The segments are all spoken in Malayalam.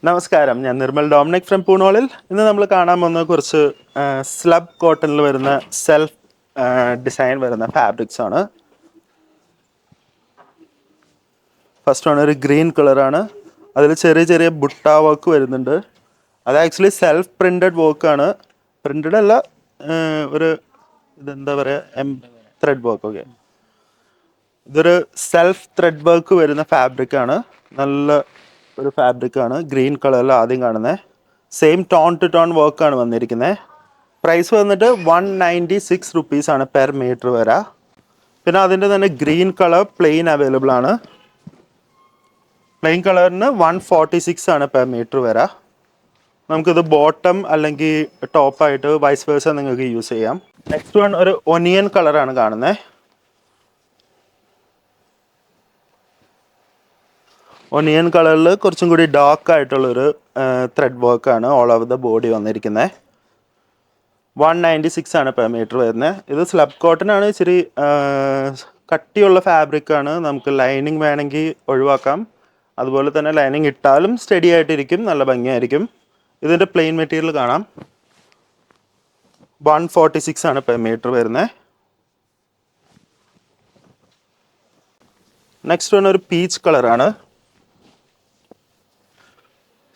നമസ്കാരം, ഞാൻ നിർമ്മൽ ഡോമിനിക് ഫ്രം പൂണോളിൽ. ഇന്ന് നമ്മൾ കാണാൻ പോകുന്ന കുറച്ച് സ്ലബ് കോട്ടണിൽ വരുന്ന സെൽഫ് ഡിസൈൻ വരുന്ന ഫാബ്രിക്സ് ആണ്. ഫസ്റ്റ് ആണ് ഒരു ഗ്രീൻ കളറാണ്. അതിൽ ചെറിയ ചെറിയ ബുട്ട വർക്ക് വരുന്നുണ്ട്. അത് ആക്ച്വലി സെൽഫ് പ്രിൻറ്റഡ് വർക്കാണ്. പ്രിൻറ്റഡ് അല്ല, ഒരു ഇതെന്താ പറയുക, ത്രെഡ് വർക്ക്. ഓക്കെ, ഇതൊരു സെൽഫ് ത്രെഡ് വർക്ക് വരുന്ന ഫാബ്രിക്കാണ്. നല്ല ഒരു ഫാബ്രിക്കാണ്. ഗ്രീൻ കളറിൽ ആദ്യം കാണുന്നത്. സെയിം ടോൺ ടു ടോൺ വർക്കാണ് വന്നിരിക്കുന്നത്. പ്രൈസ് വന്നിട്ട് 196 റുപ്പീസാണ് പെർ മീറ്റർ വരെ. പിന്നെ അതിൻ്റെ തന്നെ ഗ്രീൻ കളർ പ്ലെയിൻ അവൈലബിൾ ആണ്. പ്ലെയിൻ കളറിന് 146 ആണ് പെർ മീറ്റർ വരെ. നമുക്കിത് ബോട്ടം അല്ലെങ്കിൽ ടോപ്പായിട്ട് വൈസ് വേഴ്സ നിങ്ങൾക്ക് യൂസ് ചെയ്യാം. നെക്സ്റ്റ് വൺ ഒരു ഒനിയൻ കളറാണ് കാണുന്നത്. ഒനിയൻ കളറിൽ കുറച്ചും കൂടി ഡാർക്ക് ആയിട്ടുള്ളൊരു ത്രെഡ് വർക്കാണ് ഓൾ ഓവർ ദ ബോഡി വന്നിരിക്കുന്നത്. 196 ആണ് പെർ മീറ്റർ വരുന്നത്. ഇത് സ്ലബ് കോട്ടൺ ആണ്. ഇച്ചിരി കട്ടിയുള്ള ഫാബ്രിക്കാണ്. നമുക്ക് ലൈനിങ് വേണമെങ്കിൽ ഒഴിവാക്കാം. അതുപോലെ തന്നെ ലൈനിങ് ഇട്ടാലും സ്റ്റഡി ആയിട്ടിരിക്കും, നല്ല ഭംഗിയായിരിക്കും. ഇതിൻ്റെ പ്ലെയിൻ മെറ്റീരിയൽ കാണാം. 146 ആണ് പെർ മീറ്റർ വരുന്നത്. നെക്സ്റ്റ് വൺ ഒരു പീച്ച് കളറാണ്.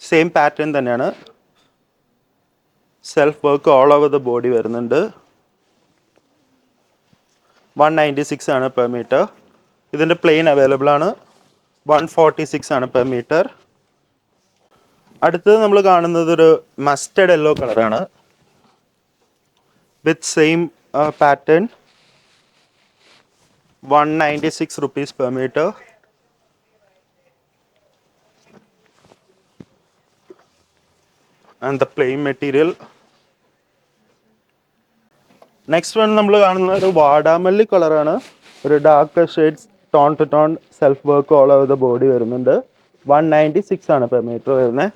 സെയിം പാറ്റേൺ തന്നെയാണ്. Self work all over the body വരുന്നുണ്ട്. 196 ആണ് പെർ മീറ്റർ. ഇതിൻ്റെ പ്ലെയിൻ അവൈലബിൾ ആണ്. 146 ആണ് പെർ മീറ്റർ. അടുത്തത് നമ്മൾ കാണുന്നത് ഒരു മസ്റ്റർഡ് യെല്ലോ കളറാണ് with same pattern. 196 rupees per metre. and the plain material. Next one നമ്മൾ കാണുന്ന ഒരു വാടാമല്ലി കളറാണ്. ഒരു dark shades tone to tone self work all over the body വരുന്നുണ്ട്. 196 ആണ് പെർ മീറ്റർ വരുന്നത്.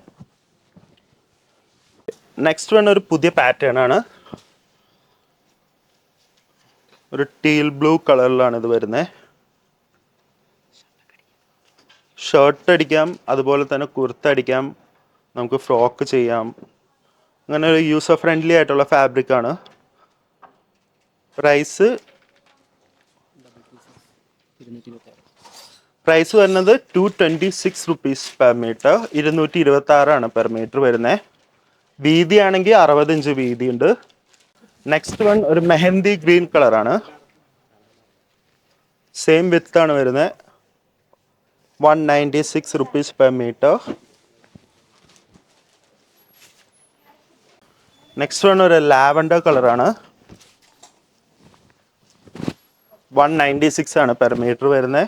നെക്സ്റ്റ് വൺ ഒരു പുതിയ പാറ്റേൺ ആണ്. ഒരു ടീൽ ബ്ലൂ കളറിലാണ് ഇത് വരുന്നത്. ഷർട്ട് അടിക്കാം, അതുപോലെ തന്നെ കുർത്ത അടിക്കാം, നമുക്ക് ഫ്രോക്ക് ചെയ്യാം. അങ്ങനെ ഒരു യൂസർ ഫ്രണ്ട്ലി ആയിട്ടുള്ള ഫാബ്രിക്കാണ്. പ്രൈസ് വരുന്നത് 226 റുപ്പീസ് പെർ മീറ്റർ. 226 ആണ് പെർ മീറ്റർ വരുന്നത്. വീതി ആണെങ്കിൽ 60 ഇഞ്ച് വീതി ഉണ്ട്. നെക്സ്റ്റ് വൺ ഒരു മെഹന്തി ഗ്രീൻ കളറാണ്. സെയിം വിത്ത് ആണ് വരുന്നത്. 196 rupees per metre. Next one ഒരു ലാവൻഡർ കളറാണ്. 196 ആണ് പെർ മീറ്റർ വരുന്നത്.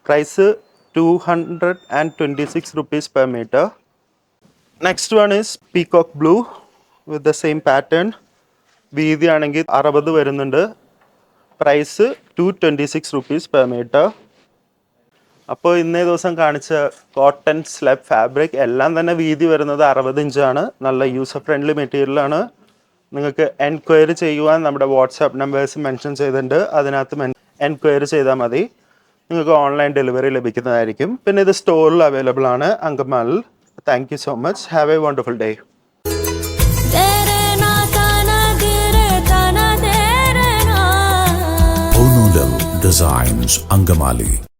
Price 226 rupees per metre. Next one is peacock blue with the same pattern. വീതി ആണെങ്കിൽ 60 വരുന്നുണ്ട്. Price 226 rupees per metre. അപ്പോൾ ഇന്നേ ദിവസം കാണിച്ച കോട്ടൺ സ്ലബ് ഫാബ്രിക് എല്ലാം തന്നെ വീതി വരുന്നത് 60 ഇഞ്ചാണ്. നല്ല യൂസർ ഫ്രണ്ട്ലി മെറ്റീരിയലാണ്. നിങ്ങൾക്ക് എൻക്വയറി ചെയ്യുവാൻ നമ്മുടെ വാട്സാപ്പ് നമ്പേഴ്സ് മെൻഷൻ ചെയ്തിട്ടുണ്ട്. അതിനകത്ത് എൻക്വയറി ചെയ്താൽ മതി. നിങ്ങൾക്ക് ഓൺലൈൻ ഡെലിവറി ലഭിക്കുന്നതായിരിക്കും. പിന്നെ ഇത് സ്റ്റോറിൽ അവൈലബിൾ ആണ്, അങ്കമാലിൽ. Thank you so much. Have a wonderful day. Designs Angamali.